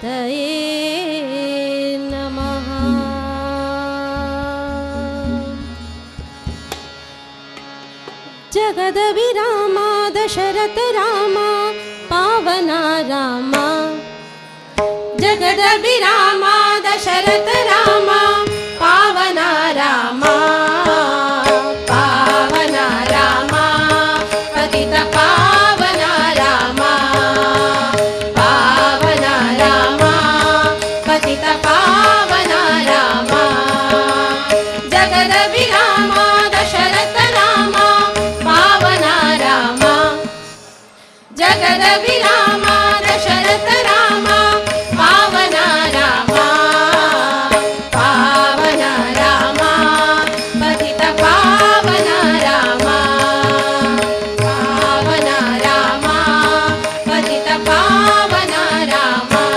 गणपतये नमः। जगदभिरामा दशरथ रामा पावना रामा, जगदभिरामा दशरथ रामा पावना रामा, पावना रामा पतित पावना रामा, पावना रामा पतित पावना रामा, जगदभिरामा दशरथ रामा पावना रामा, जगदभिरामा दशरथ रामा पावना रामा, पावना रामा पतित पावना रामा, पावना रामा पतित पावना रामा।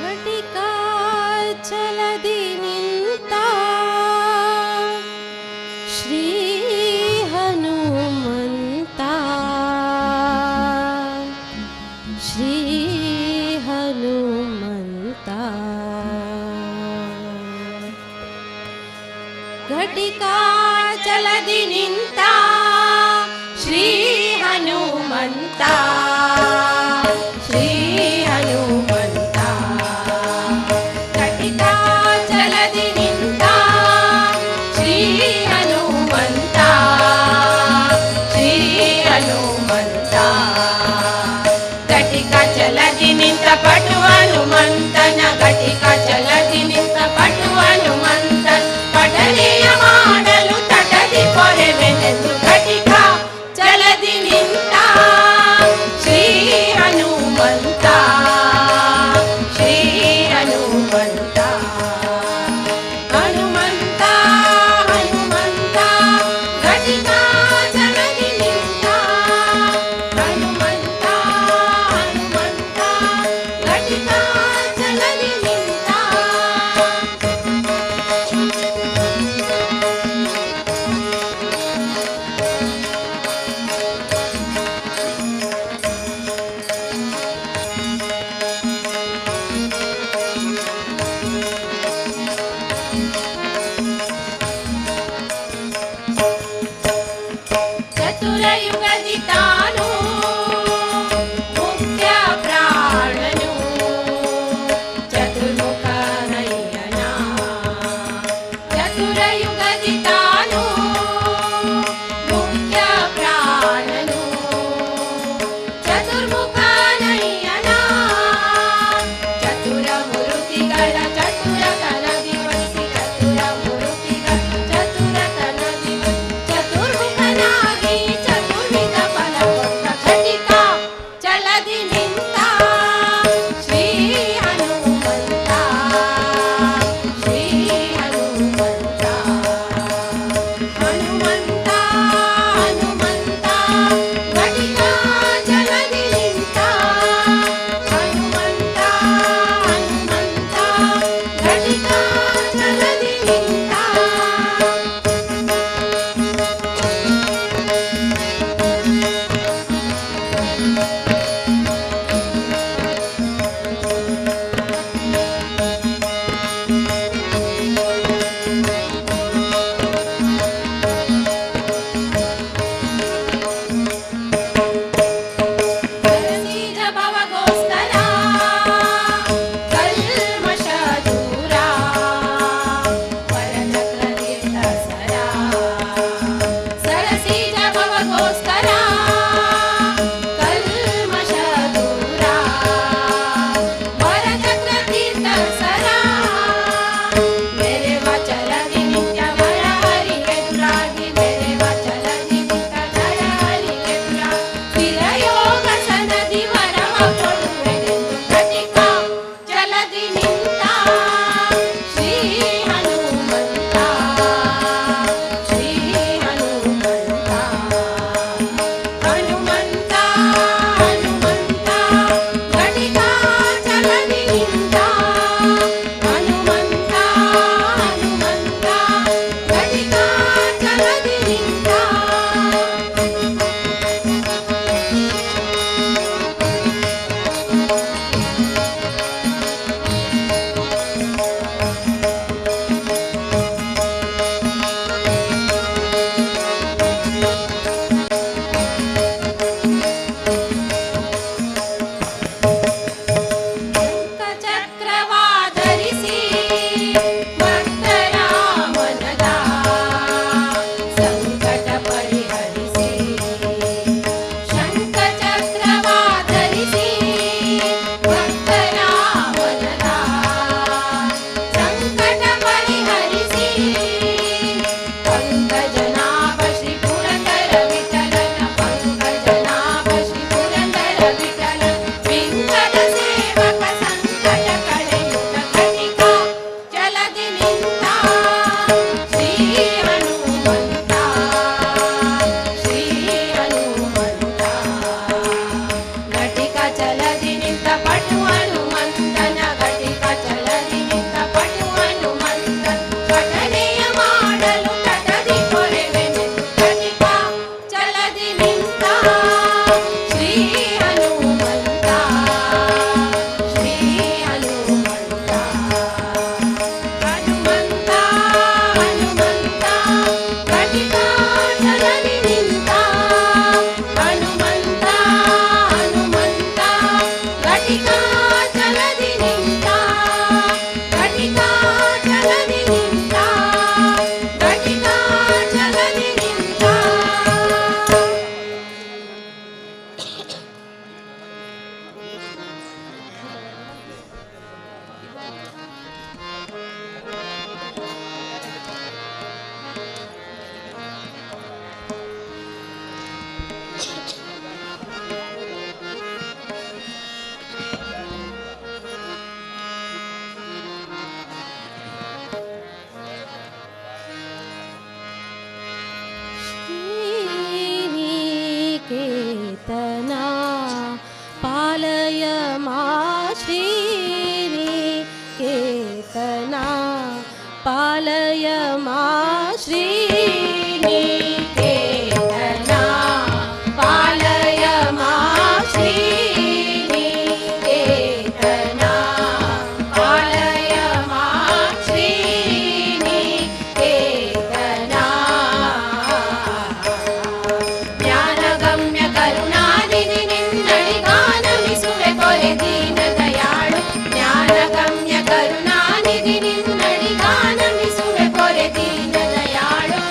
घटिका चलदि निंತ ಶ್ರೀ ಹನುಮಂತ, ಶ್ರೀ ಹನುಮಂತ. घटिका चलदि निंತ ಶ್ರೀ ಹನುಮಂತ, ಶ್ರೀ ಹನುಮಂತ. घटिका चलदि निंತ ಪಟು ಹನುಮಂತನ, घटिका चलदि निंತ ಪಟು हनुमंता श्री हनुमंता हनुमंता हनुमंता घटिका जलदि निंता हनुमंता हनुमंता घटिका जलदि निंता चतुरयुगदि तानु मुख्य प्राणनु चतुर्मुखनयना चतुरयुगदि तानु मुख्य प्राणनु चतुर्मुखनयना चतुरमूर्तिಗಳ ಚತುರತನದಿ ವಸಿ ಚತುರಮೂರ್ತಿಗಳ ಚತುರತನದಿ ಚತುರ್ಮುಖನಾಗಿ ಚತುರ್ವಿಧ ಫಲ ಕೊಟ್ಟ ಘಟಿಕಾ ಚಲದಿ ನಿಂತ ಶ್ರೀ ಹನುಮಂತ ಶ್ರೀ ಹನುಮಂತ ಹನುಮಂತ ಹನುಮಂತ ಘಟಿಕಾ ಚಲದಿ ನಿಂತ ಹನುಮಂತ ಹನುಮಂತ ಘಟಿಕಾ ಚಲದಿ ನಿಂತ पालय मा श्रीनिकेतना पालय मा श्रीनिकेतना पालय मा श्रीनिकेतना पालय मा श्रीनिकेतना ज्ञानगम्य करुणानिधि निन्नडिगानमिसुवे कोरे दीन दयाळु ज्ञानगम्य करुणानिधि निन्नडिगानमिसुवे कोरे दीन दयाळु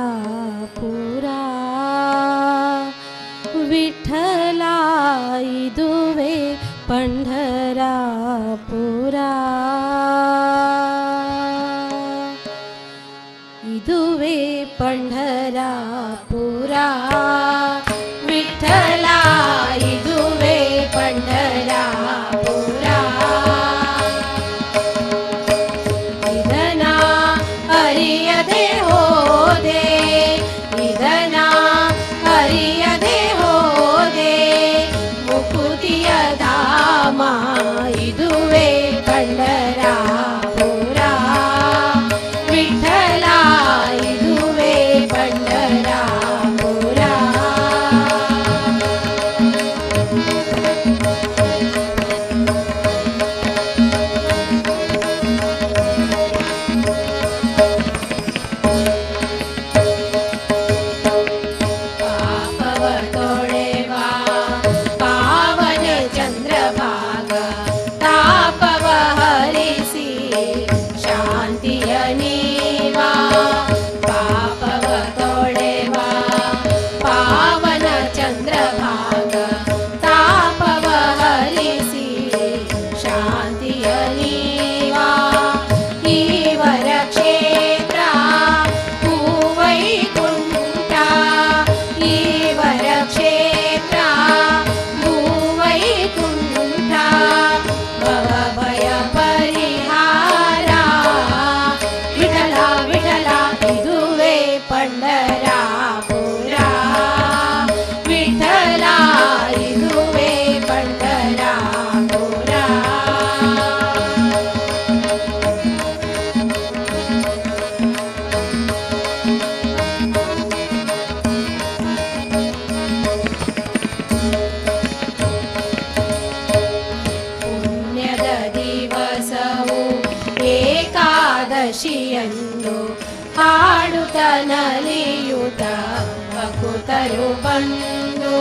पंढरापुरा विठ्ठला इदुवे पंढरापुरा इदुवे पंढरापुरा विठ्ठला इदुवे पंढरापुरा ಇದನಾ ಅರಿಯದೆ ಹೋದೆ ಇದನಾ ಅರಿಯದೆ ಹೋದೆ ಮುಕುತಿಯ ಧಾಮ ಇದುವೇ पंढरापुರ ವಿಠ್ಠಲ ಇದುವೇ पंढरापुರ ಪಾಪವ ತೊಳೆವಾ ಪಾವನ ಚಂದ್ರಭಾಗ ತಾಪವ ಹರಿಸಿ ಶಾಂತಿಯ ನೀವಾ ಪಾಪವ ತೊಳೆವಾ ಪಾವನ ಚಂದ್ರಭಾಗ ತಾಪವ ಹರಿಸಿ ಶಾಂತಿಯ ನೀವಾ ಈವರ ಕ್ಷೇತ್ರ ಭೂವೈಕುಂಠ ಈವರ ಕ್ಷೇತ್ರ ಭೂವೈಕುಂಠ ಭವಭಯ ಪರಿಹಾರ ವಿಠಲ ವಿಠಲ ಇದುವೇ पंढरापुರ ವಿಠಲ ಇದುವೇ पंढरापुರ ಪುಣ್ಯದ ದಿವಸವು ಏಕಾದಶಿಯಂದು ಹಾಡುತ್ತ ನಲಿಯುತ್ತ ಭಕುತರು ಬಂದು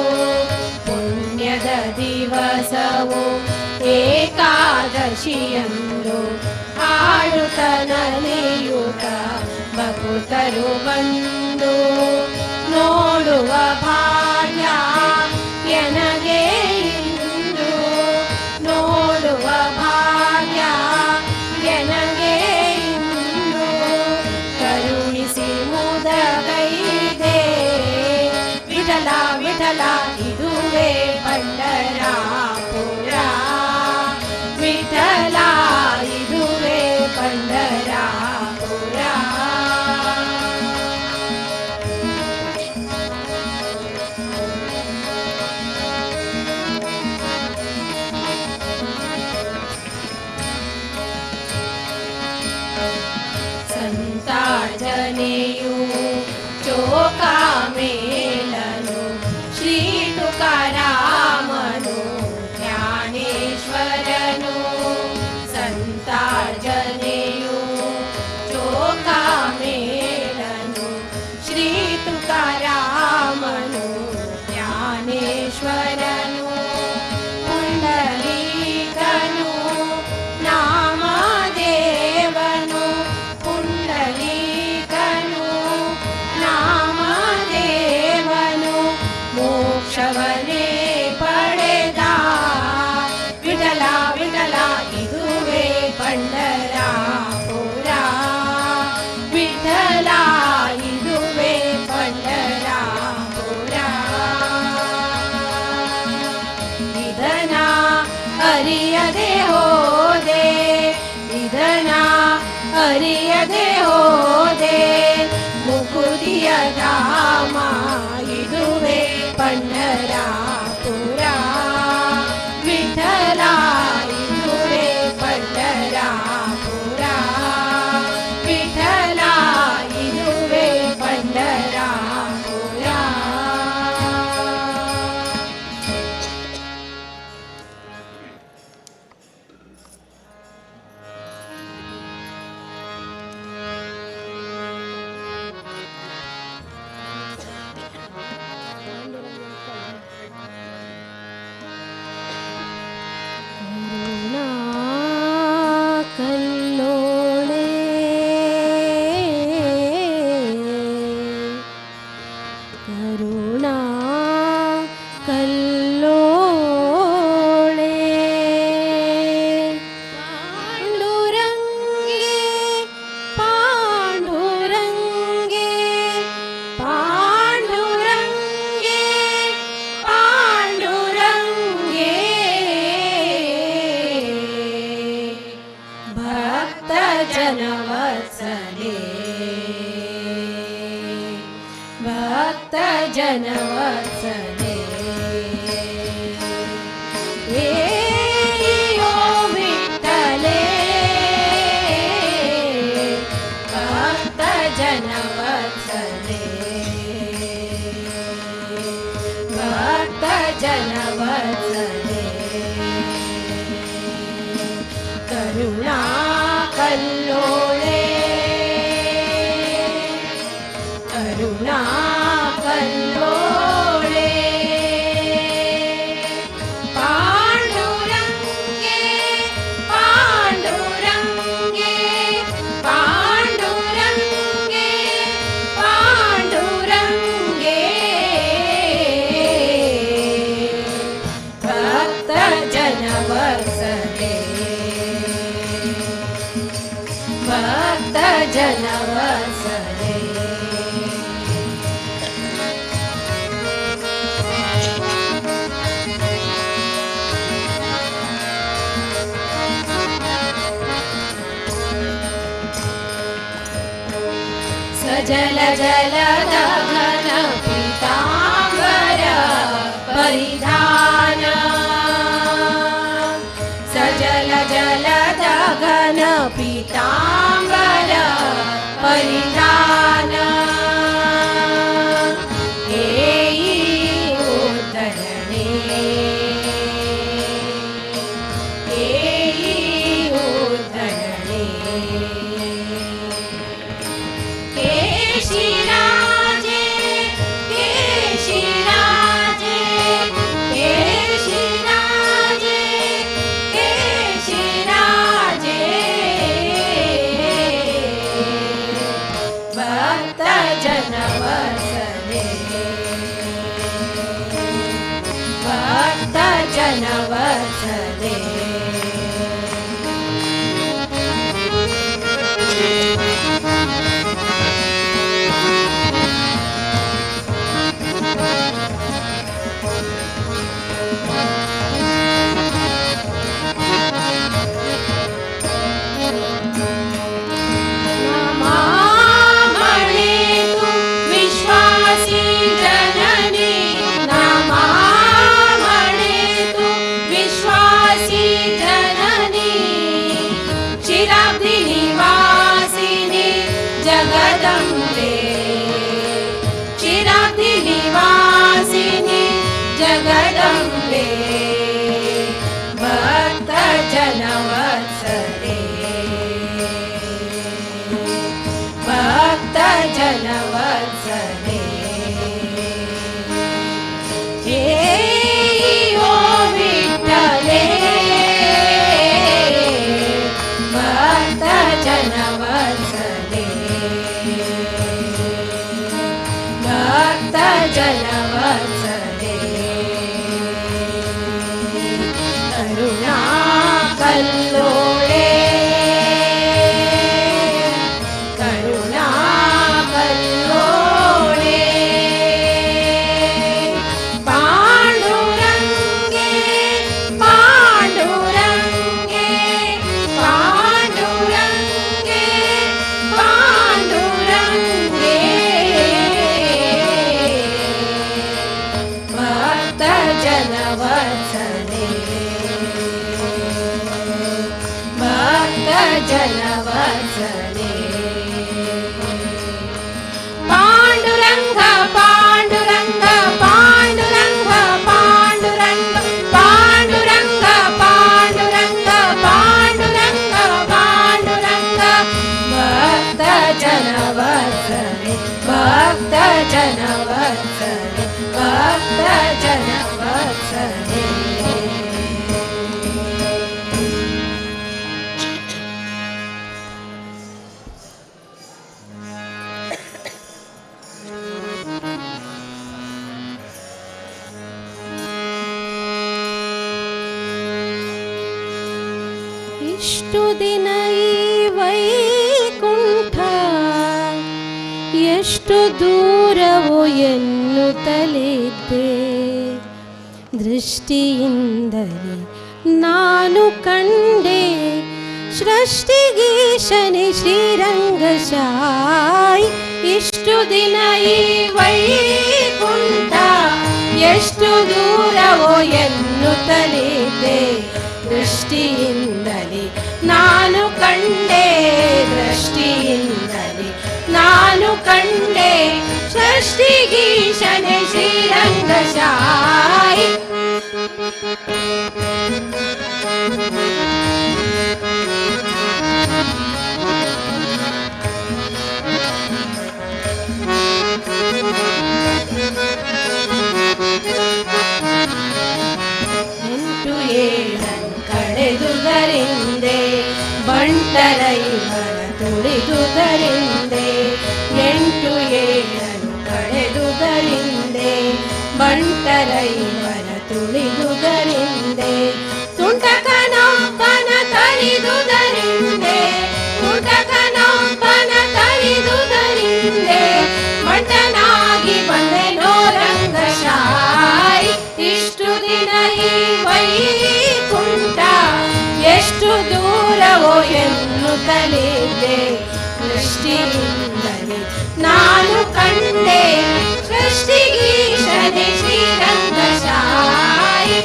ಪುಣ್ಯದ ದಿವಸವು ಏಕಾದಶಿಯಂದು ಹಾಡುತ್ತ ನಲಿಯುತ್ತ ಭಕುತರು ಬಂದು ನೋಡುವ ಭಾಗ್ಯ ಎನಗೆ ಇಂದು ನೋಡುವ ಭಾಗ್ಯ ಎನಗೆ ಇಂದು ಕರುಣಿಸಿ ಮುದಗೈದೆ ವಿಠಲ ವಿಠಲ ಇದುವೇ पंढरापुರ ವಿಠಲ ಇದುವೇ पंढरापुರ ಸಂತಾರ್ಜನೆಯು ಚೋಕಾಮೇಲನು ಶ್ರೀ ತುಕಾರಾಮನು ಜ್ಞಾನೇಶ್ವರನು ಸಂತಾರ್ಜನೆಯು ಚೋಕಾಮೇಲನು ಶ್ರೀ ತುಕಾರಾಮನು ಜ್ಞಾನೇಶ್ವರನು ಪುಂಡಲೀಕನು ನಾಮದೇವನು ಪುಂಡಲೀಕನು ನಾಮದೇವನು ಭಕ್ತ ಜನವತ್ಸಲೆ ಏಯೋ ವಿಠ್ಠಲೆ ಭಕ್ತ ಜನವತ್ಸಲೆ ಭಕ್ತ ಜನವತ್ಸಲೆ ಕರುಣಾ ಕಲ್ಲೋಳೆ ಕರುಣಾ ಕಲ್ಲೋಳೆ ಪಾಂಡುರಂಗೆ ಪಾಂಡುರಂಗೆ ಪಾಂಡುರಂಗೆ ಪಾಂಡುರಂಗೆ ಭಕ್ತ ಜನವತ್ಸಲೆ ಭಕ್ತ ಜನವತ್ಸಲೆ ಸಜಲ ಜಲದ ಘನ ಪೀತಾಂಬರ ಪರಿಧಾನ ಸಜಲ ಜಲದ ಘನ ಪೀತಾಂಬರ ಪರಿಧಾನ ಏಯಿ ಉದ್ಧರಣೆ ಏಯಿ ಉದ್ಧರಣೆ ಕೇಶಿರಾಜೆ ಕೇಶಿರಾಜೆ ಕೇಶಿರಾಜೆ ಕೇಶಿರಾಜೆ ಭಕ್ತ ಜನವತ್ಸಲೆ ಭಕ್ತ ಜನವತ್ಸಲೆ ನಮಾಮಣೇತು ವಿಶ್ವಾಸಿ ಜನನಿ ನಮಾಮಣೇತು ವಿಶ್ವಾಸಿ ಜನನಿ ಚಿರಾಬ್ಧಿ ನಿವಾಸಿನಿ ಜಗದಂಬೆ ಚಿರಾಬ್ಧಿ ನಿವಾಸಿನಿ ಜಗದಂಬೆ ಭಕ್ತ ಜನವತ್ಸಲೆ ಭಕ್ತ ಜನವತ್ಸಲೆ ಏಯೋ ವಿಠ್ಠಲೆ ಭಕ್ತ ಜನವತ್ಸಲೆ ಭಕ್ತ ಜನವತ್ಸಲೆ ಕರುಣಾ ಕಲ್ಲೋಳೆ ಕರುಣಾ ಕಲ್ಲೋಳೆ ಪಾಂಡುರಂಗೆ ಪಾಂಡುರಂಗೆ ಪಾಂಡುರಂಗೆ ಪಾಂಡುರಂಗೆ ಭಕ್ತ ಜನವತ್ಸಲೆ ಭಕ್ತ ಜನವತ್ಸಲೆ ಪಾಂಡುರಂಗ ಪಾಂಡುರಂಗ ಪಾಂಡುರಂಗ ಪಾಂಡುರಂಗ ಪಾಂಡುರಂಗ ಪಾಂಡುರಂಗ ಪಾಂಡುರಂಗ ಪಾಂಡುರಂಗ ಭಕ್ತ ಜನವತ್ಸಲೆ ಭಕ್ತ ಜನವತ್ಸಲೆ ಭಕ್ತ ಜನವತ್ಸಲೆ ಇಷ್ಟು ದಿನ ಈ ವೈಕುಂಠ ಎಷ್ಟು ದೂರವೋ ಎನ್ನುತ್ತಲಿದ್ದೆ ದೃಷ್ಟಿಯಿಂದಲೇ ನಾನು ಕಂಡೆ ಸೃಷ್ಟಿಗೀಶನೆ ಶ್ರೀರಂಗಶಾಯಿ ಇಷ್ಟು ದಿನ ಈ ಎಷ್ಟು ದೂರವೋ ಎನ್ನುತ್ತಲಿದ್ದೆ ದೃಷ್ಟಿಯಿಂದಲೇ ನಾನು ಕಂಡೆ ದೃಷ್ಟಿಯಿಂದಲೇ ನಾನು ಕಂಡೆ ಸೃಷ್ಟಿಗೀಶನೆ ಶ್ರೀರಂಗಶಾಯಿ ಎಂಟು ಏಳನ್ನು ಕಳೆದುದರಿಂದೆ ಬಂಟರ ಇವರ ತುಳಿದುದರಿಂದೆ ಎಂಟು ಏಳನ್ನು ಕಳೆದುದರಿಂದೆ ಬಂಟರ ಇವರ ತುಳಿದುದರಿಂದೆ ತುಂಟಕನೊಬ್ಬನ ತರಿದುದರಿಂದೆ ತುಂಟಕನೊಬ್ಬನ ತರಿದುದರಿಂದೆ ಮಂಟನಾಗಿ ಬಂದೆನೋ ರಂಗಶಾಯಿ ಇಷ್ಟು ದಿನ ಈ ವೈಕುಂಠ ಎಷ್ಟು ದೂರವೋ ಎನ್ನುತ್ತಲಿದ್ದೆ ದೃಷ್ಟಿಯಿಂದಲೇ ನಾನು ಕಂಡೆ ಸೃಷ್ಟಿಗೀಶನೆ ಶ್ರೀರಂಗಶಾಯಿ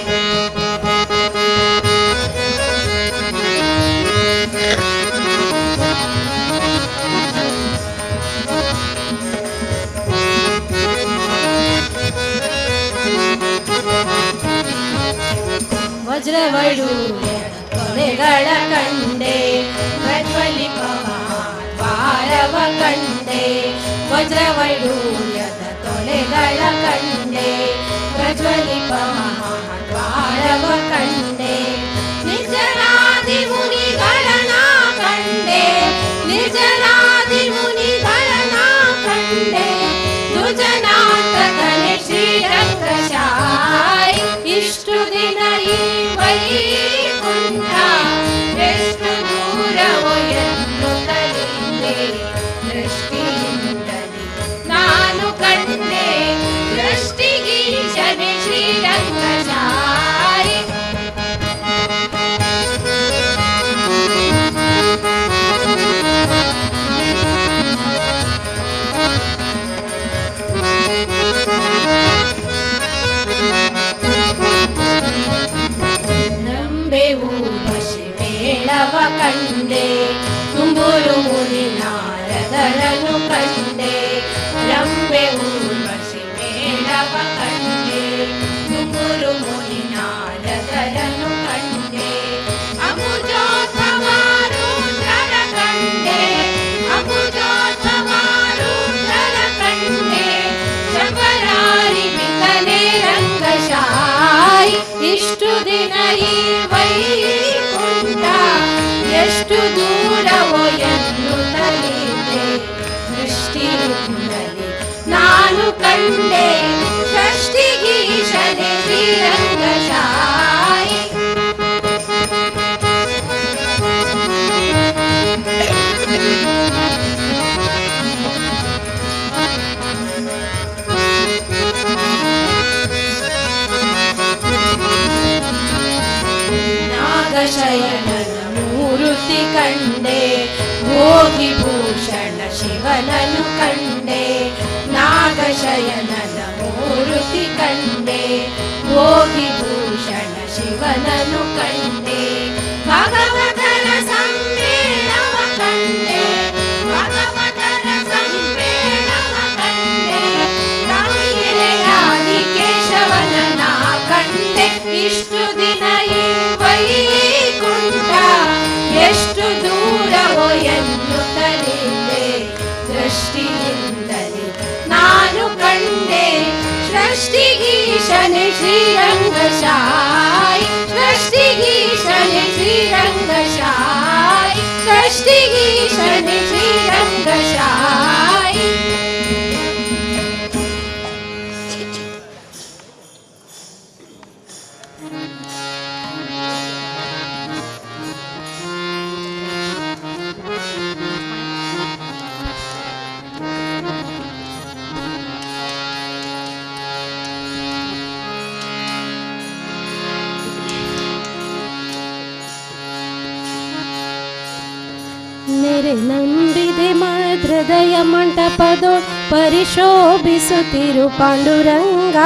ವಜ್ರವಡೂರ್ಯದ ಕೊಲೆಗಳ ಕಂಡೆ ಪ್ರಜ್ವಲಿಪವ ದ್ವಾರವ ಕಂಡೆ ವಜ್ರವಡೂರ್ಯದ ತೊಲೆಗಳ ಕಂಡೆ ಪ್ರಜ್ವಲಿಪವ ದ್ವಾರವ ಕಂಡೆ ನಿರ್ಜರಾದಿ ಮುನಿಗಳನ ಕಂಡೆ ನಿರ್ಜರಾದಿ ಮುನಿಗಳನ ಕಂಡೆ ದುಜನಾಂತಕನೆ ಶ್ರೀರಂಗಶಾಯಿ ಇಷ್ಟು ದಿನ ಈ ವೈಕುಂಠ ಎಷ್ಟು ದೂರವೋ ಎನ್ನುತ್ತಲಿದ್ದೆ ದೃಷ್ಟಿಯಿಂದಲೇ ನಾನು ಕಂಡೆ ದೃಷ್ಟಿಗೀಶನೆ ಶ್ರೀರಂಗಶಾಯಿ ನಂಬೆವು ಮೇಳವ ಕಂಡೆ ತುಂಬುರು ಮುನಿ ನಾರದರನು ಕಂಡೆ ರಂಬೆವು ಮೇಳವ ಕಂಡೆ ತುಂಬುರು ಮುನಿ ನಾರದರನು ಕಂಡೆ ಅಬುಜೋತ್ತಮಾರುದ್ರರ ಕಂಡೆ ಅಬುಜೋತ್ತಮಾರುದ್ರರ ಕಂಡೆ ಶಬರಾರಿ ಮಿತನೆ ರಂಗಶಾಯಿ ಇಷ್ಟು ದಿನ ಈ ವೈಕುಂಠ ಎಷ್ಟು ದೂರವೋ ಎನ್ನುತ್ತಲಿದ್ದೆ ದೃಷ್ಟಿಯಿಂದಲೇ ನಾನು ಕಂಡೆ ಸೃಷ್ಟಿಗೀಶನೆ ಶ್ರೀರಂಗಶಾಯಿ ನಾಗಶಯನನ ಮೂರುತಿ ಕಂಡೆ ಭೋಗಿ ಭೂಷಣ ಶಿವನನು ಕಂಡೆ ನಾಗಶಯನನ ಮೂರುತಿ ಕಂಡೆ ಭೋಗಿ ಭೂಷಣ ಶಿವನನು ಕಂಡೆ ಭಗವತರ ಸಮ್ಮೇಳವ ಕಂಡೆ ಭಗವತರ ಸಮ್ಮೇಳವ ಕಂಡೆ ರಾಮಿರೆಯಾದಿ ಕೇಶವನನ ಕಂಡೆ ಇಷ್ಟು ದಿನ ಈ ವೈಕುಂಠ ಎಷ್ಟು ದೂರವೋ ಎನ್ನುತ್ತಲಿದ್ದೆ ದೃಷ್ಟಿಯಿಂದಲೇ ನಾನು ಕಂಡೆ ಸೃಷ್ಟಿಗೀಶನೆ ಶ್ರೀರಂಗಶಾಯಿ ಸೃಷ್ಟಿಗೀಶನೆ ಶ್ರೀರಂಗಶಾಯಿ ಸೃಷ್ಟಿಗೀಶನೆ ಶ್ರೀರಂಗಶಾಯಿ ನೆರೆ ನಂಬಿದೆ ಮದ್ರದಯ ಮಂಟಪದೋ ಪರಿಶೋಭಿಸುತ್ತಿರು ಪಾಂಡುರಂಗ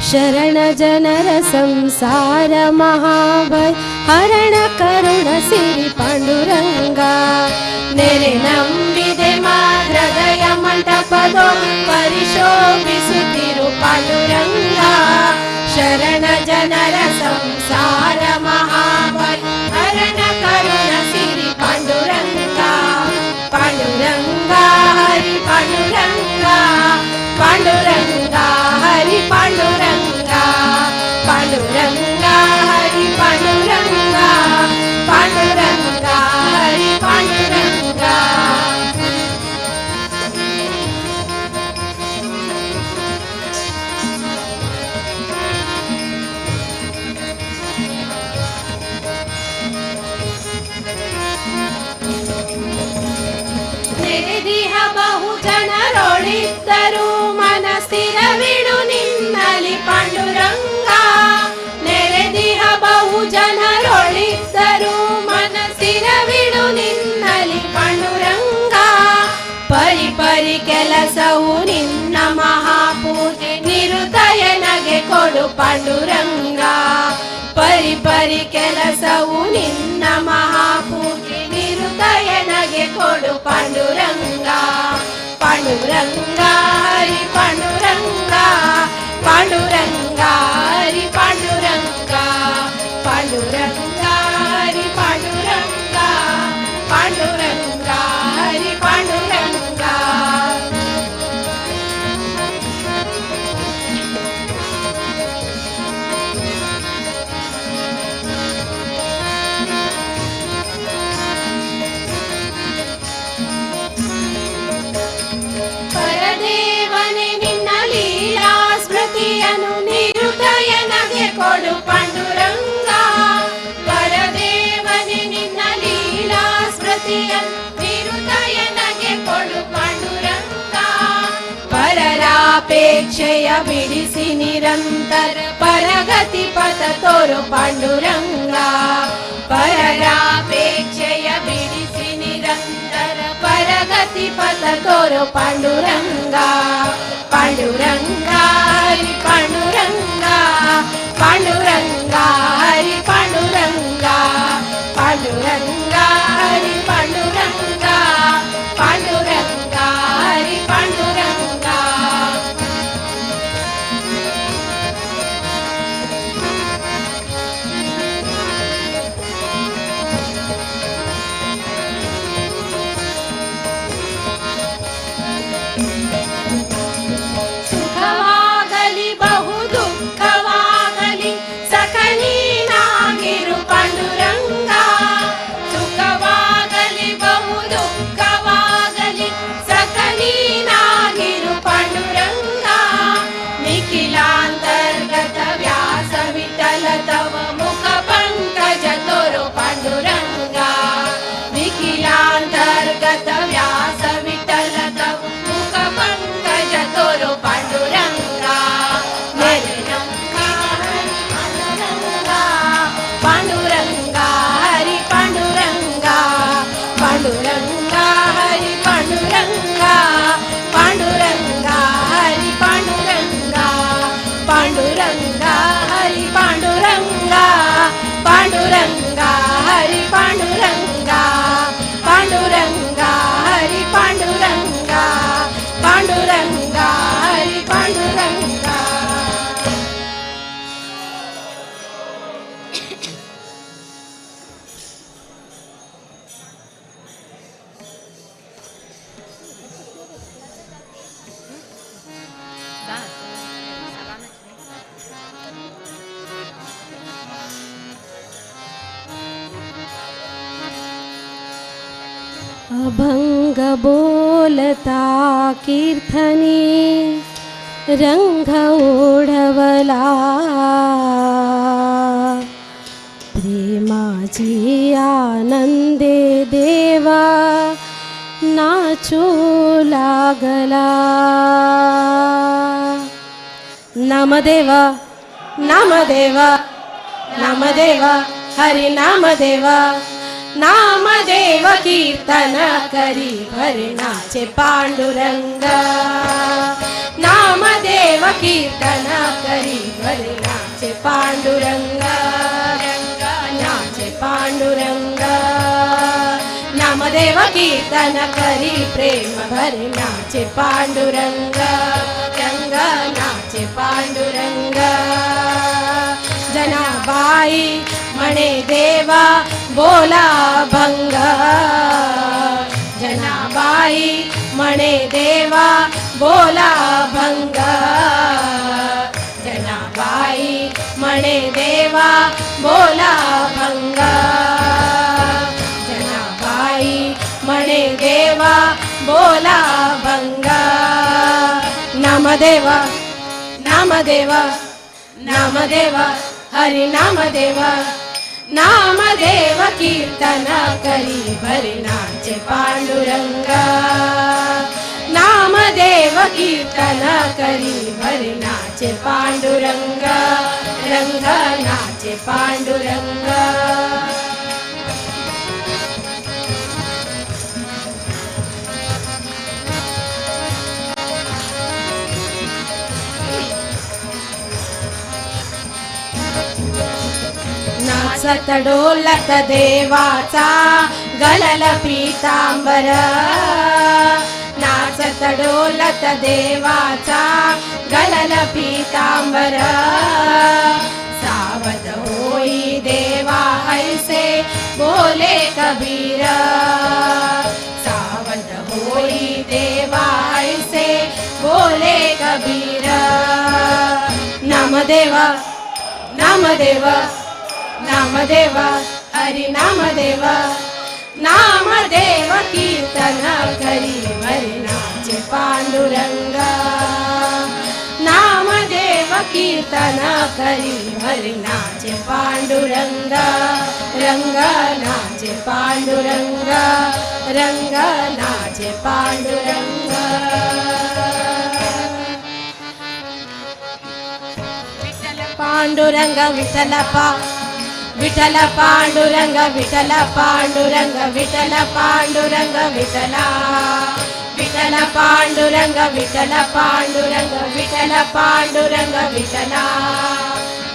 शरण जनर संसार महाभय हरण करुण सिरि पांडुरंगा ನೆರೆ ನಂಬಿದೆ ಹೃದಯ ಮಂಟಪದೋ ಪರಿಶೋಭಿಸುತ್ತಿರು ಪಾಂಡುರಂಗ ಶರಣ ಜನರ ಸಂಸಾರ ಮಹಾಭಯ ಹರಣ ಕರುಣ ಸಿರಿ ಪಾಂಡುರಂಗ ಪಾಂಡುರಂಗ ಹರಿ ಪಾಂಡುರಂಗ ಪಾಂಡುರಂಗ ಹರಿ ಪಾಂಡುರಂಗ ಪಾಂಡುರಂಗ ಹರಿ ಪಾಂಡುರಂಗ ಪಾಂಡುರಂಗ ಹರಿ ಪಾಂಡುರಂಗ ನೆರೆದಿಹ ಬಹು ಜನರೊಳಿದ್ದರು ಮನಸ್ಸಿರವಿಡು ನಿನ್ನಲಿ ಪಾಂಡುರಂಗ ನೆರೆದಿಹ ಬಹು ಜನರೊಳಿದ್ದರು ಮನಸ್ಸಿರವಿಡು ನಿನ್ನಲಿ ಪಾಂಡುರಂಗ ಪರಿ ಪರಿ ಕೆಲಸವು ನಿನ್ನ ಮಹಾಪೂಜೆ ನಿರುದಯನಗೆ ಕೊಡು ಪಾಂಡುರಂಗ ಪರಿ ಪರಿ ಕೆಲಸವು ನಿನ್ನ ಮಹಾಪೂಜೆ ನಿರುದಯನಗೆ ಕೊಡು ಪಾಂಡುರಂಗ ಪಾಂಡುರಂಗ ಹರಿ ಪಾಂಡುರಂಗ ಪಾಂಡುರಂಗ ಹರಿ ಪಾಂಡುರಂಗ ಪಾಂಡುರಂಗ ಹರಿ ಪಾಂಡುರಂಗ ಪಾಂಡುರಂಗ ಹರಿ ಪಾಂಡುರಂಗ ಪರದೇವನೇ ನಿನ್ನ ಲೀಲಾ ಸ್ಮೃತಿಯನ್ನು ನಿರುದಯನಗೆ ಕೊಡು ಪಾಂಡುರಂಗ ಪರದೇವನೇ ನಿನ್ನ ಲೀಲಾ ಸ್ಮೃತಿಯನ್ನು ನಿರುದಯನಗೆ ಕೊಡು ಪಾಂಡುರಂಗ ಪರರಾಪೇಕ್ಷೆಯ ಬಿಡಿಸಿ ನಿರಂತರ ಪರಗತಿ ಪಥ ತೋರು ಪಾಂಡುರಂಗ ಪರರಾಪೇಕ್ಷೆಯ ಬಿಡಿಸಿ ನಿರಂತರ ಪರಗತಿ ಪಥ ತೋರು ಪಾಂಡುರಂಗ ಪಾಂಡುರಂಗ ಹರಿ ಪಾಂಡುರಂಗ ಪಾಂಡುರಂಗ ಹರಿ ಪಾಂಡುರಂಗ ಪಾಂಡುರಂಗ ಹರಿ ಪಾಂಡುರಂಗ ಪಾಂಡುರಂಗ ಹರಿ ಪಾಂಡುರಂಗ ಸುಖವಾಗಲಿ ಬಹು ದುಃಖವಾಗಲಿ ಸಖನೀನಾಗಿರು ಪಾಂಡುರಂಗ ಸುಖವಾಗಲಿ ಬಹು ದುಃಖವಾಗಲಿ ಸಖನೀನಾಗಿರು ಪಾಂಡುರಂಗ ನಿಖಿಲಾಂತರ್ಗತ ವ್ಯಾಸ ವಿಠಲ ತವ ಮುಖ ಪಂಕಜ ತೋರು ಪಾಂಡುರಂಗ ನಿಖಿಲಾಂತರ್ಗತ ವ್ಯಾಸ ವಿಠಲ ತವ ಮುಖ ಪಂಕಜ ತೋರು ಪಾಂಡುರಂಗ ಪಾಂಡುರಂಗ ಹರಿ ಪಾಂಡುರಂಗ ಪಾಂಡುರಂಗ ಹರಿ ಪಾಂಡುರಂಗ ಪಾಂಡುರಂಗ ಹರಿ ಪಾಂಡುರಂಗ ಪಾಂಡುರಂಗ ಹರಿ ಪಾಂಡುರಂಗ ಪಾಂಡುರಂಗ ಹರಿ ಪಾಂಡುರಂಗ ಪಾಂಡುರಂಗ ಹರಿ ಪಾಂಡುರಂಗ ಪಾಂಡುರಂಗ ಹರಿ ಪಾಂಡುರಂಗ अभंग बोलता कीर्तनी रंग ओढवला प्रेमाची आनंदे देवा नाचू लागला नामदेव नामदेव नामदेव हरि नामदेव नामदेव कीर्तन करी भरी नाचे पांडुरंग नामदेव कीर्तन करी भरी नाचे पांडुरंग रंग नाचे पांडुरंग नामदेव कीर्तन करी प्रेम भरी नाचे पांडुरंग रंग नाचे पांडुरंग जनाबाई म्हणे देवा बोला भंग जनाबाई म्हणे देवा बोला भंग जनाबाई म्हणे देवा बोला भंग जनाबाई म्हणे देवा बोला भंग नामदेव नामदेव नामदेव हरि नामदेव नामदेव कीर्तन करी भरी नाचे पांडुरंग नामदेव कीर्तन करी भरी नाचे पांडुरंग रंग नाचे पांडुरंग नाचत डोलत देवाचा गलल पीतांबर नाचत डोलत देवाचा गलल पीतांबर सावध होई देवा ऐसे बोले कबीर सावध होई देवा ऐसे बोले कबीर नामदेव नामदेव नामदेव हरि नामदेव नामदेव कीर्तन करी भरी नाचे पांडुरंग नामदेव कीर्तन करी भरी नाचे पांडुरंग रंग नाचे पांडुरंग रंग नाचे पांडुरंग पांडुरंग विठ्ठल विठ्ठल पांडुरंग विठ्ठल पांडुरंग विठ्ठल पांडुरंग विठ्ठला विठ्ठल पांडुरंग विठ्ठल पांडुरंग विठ्ठल पांडुरंग विठ्ठला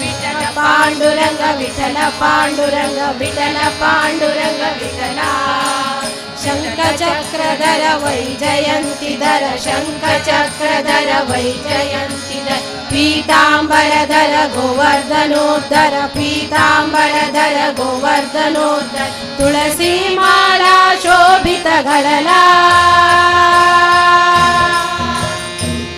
विठ्ठल पांडुरंग विठ्ठल पांडुरंग विठ्ठल पांडुरंग विठ्ठला शंखचक्रधर वैजयंतीधर शंखचक्रधर वैजयंतीधर पीतांबरधर गोवर्धनोद्धर पीतांबरधर गोवर्धनोद्धर तुळसी माळा शोभित घडला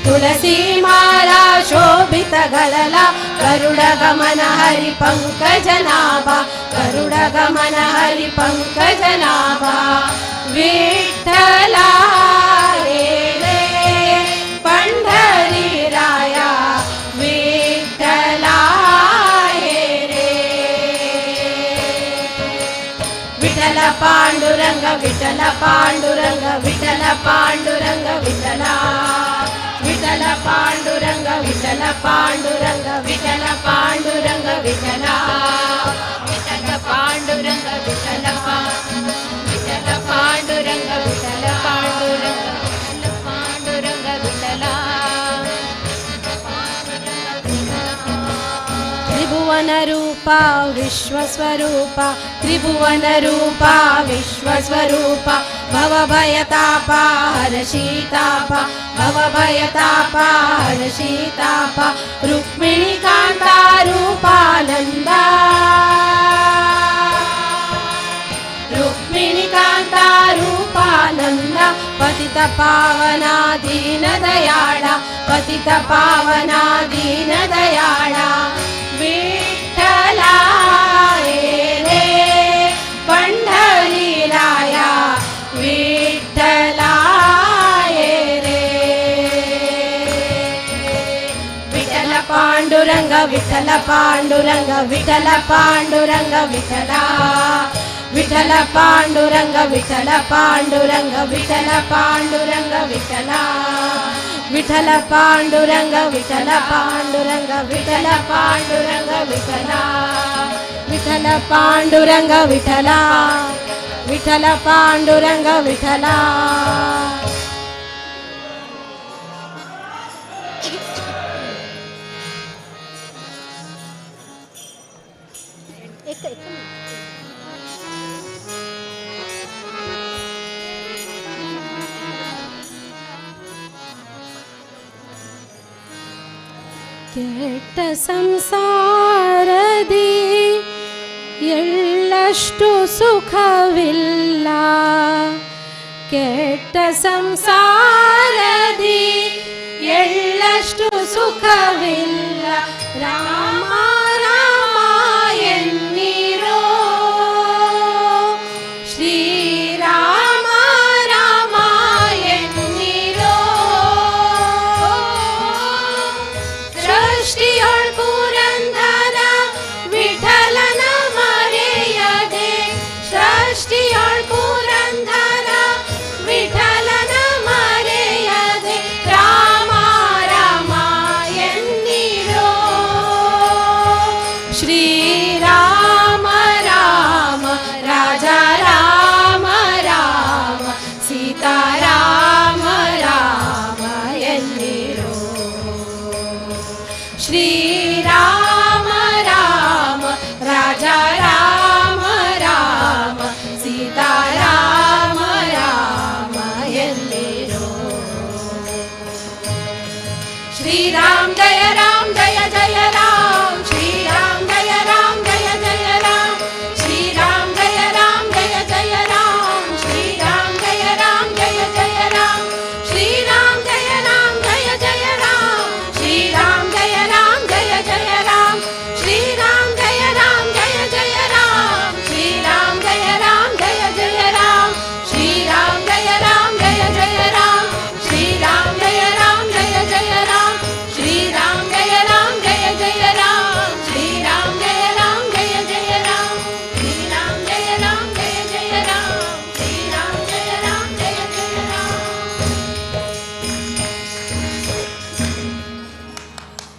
तुळसी माळा शोभित घडला गरुड गमन हरि पंकज नाभा गरुड गमन हरि पंकज नाभा विठ्ठला रे रे पंढरी राया विठ्ठला रे विठ्ठल पांडुरंग विठ्ठल पांडुरंग विठ्ठल पांडुरंग विठ्ठला विठ्ठल पांडुरंग विठ्ठल पांडुरंग विठ्ठल पांडुरंग विठ्ठला विठ्ठल पांडुरंग विठ्ठल विठ्ठल पांडुरंग विठ्ठल पांडुरंग पांडुरंग विठ्ठला त्रिभुवन रूपा विश्वस्वरूपा त्रिभुवन रूपा विश्वस्वरूपा भवभयतापा हरषीतापा भवभयतापा हरषीतापा रुक्मिणी कांता रूपानंदा रुक्मिणी कांता रूपानंदा पतित पावना दीन दयाळा पतित पावना दीन दयाळा विठ्ठला रे पंढरी राया विठ्ठला रे विठ्ठल पांडुरंग विठ्ठल पांडुरंग विठ्ठल पांडुरंग विठ्ठला विठ्ठल पांडुरंग विठ्ठल पांडुरंग विठ्ठल पांडुरंग विठ्ठला विठ्ठल पांडुरंग विठ्ठल पांडुरंग विठ्ठल पांडुरंग विठ्ठला विठ्ठल पांडुरंग विठ्ठला विठ्ठल पांडुरंग विठ्ठला ಕೆಟ್ಟ ಸಂಸಾರದಿ ಎಳ್ಳಷ್ಟು ಸುಖವಿಲ್ಲ, ಕೆಟ್ಟ ಸಂಸಾರದಿ ಎಳ್ಳಷ್ಟು ಸುಖವಿಲ್ಲ. ರಾಮ ರಾಮ ಎನ್ನಿರೋ, ಶ್ರೀರಾಮ ರಾಮ ಎನ್ನಿರೋ. ಸೃಷ್ಟಿಯೊಳ್ ಪುರಂದರ ವಿಠಲನ ಮರೆಯದೆ, ಸೃಷ್ಟಿಯೊಳ್ ಪುರಂದರ ವಿಠಲನ ಮರೆಯದೆ. ರಾಮ ರಾಮ ಎನ್ನಿರೋ, ಶ್ರೀರಾಮ ರಾಮ ರಾಜ ರಾಮ ರಾಮ ಸೀತಾರಾಮ ರಾಮ ಎನ್ನಿರೋ. ಶ್ರೀರಾಮ ರಾಮ ರಾಜ ರಾಮ ರಾಮ ಸೀತಾರಾಮ ರಾಮ ಎನ್ನಿರೋ. ಶ್ರೀರಾಮ ಜಯ ರಾಮ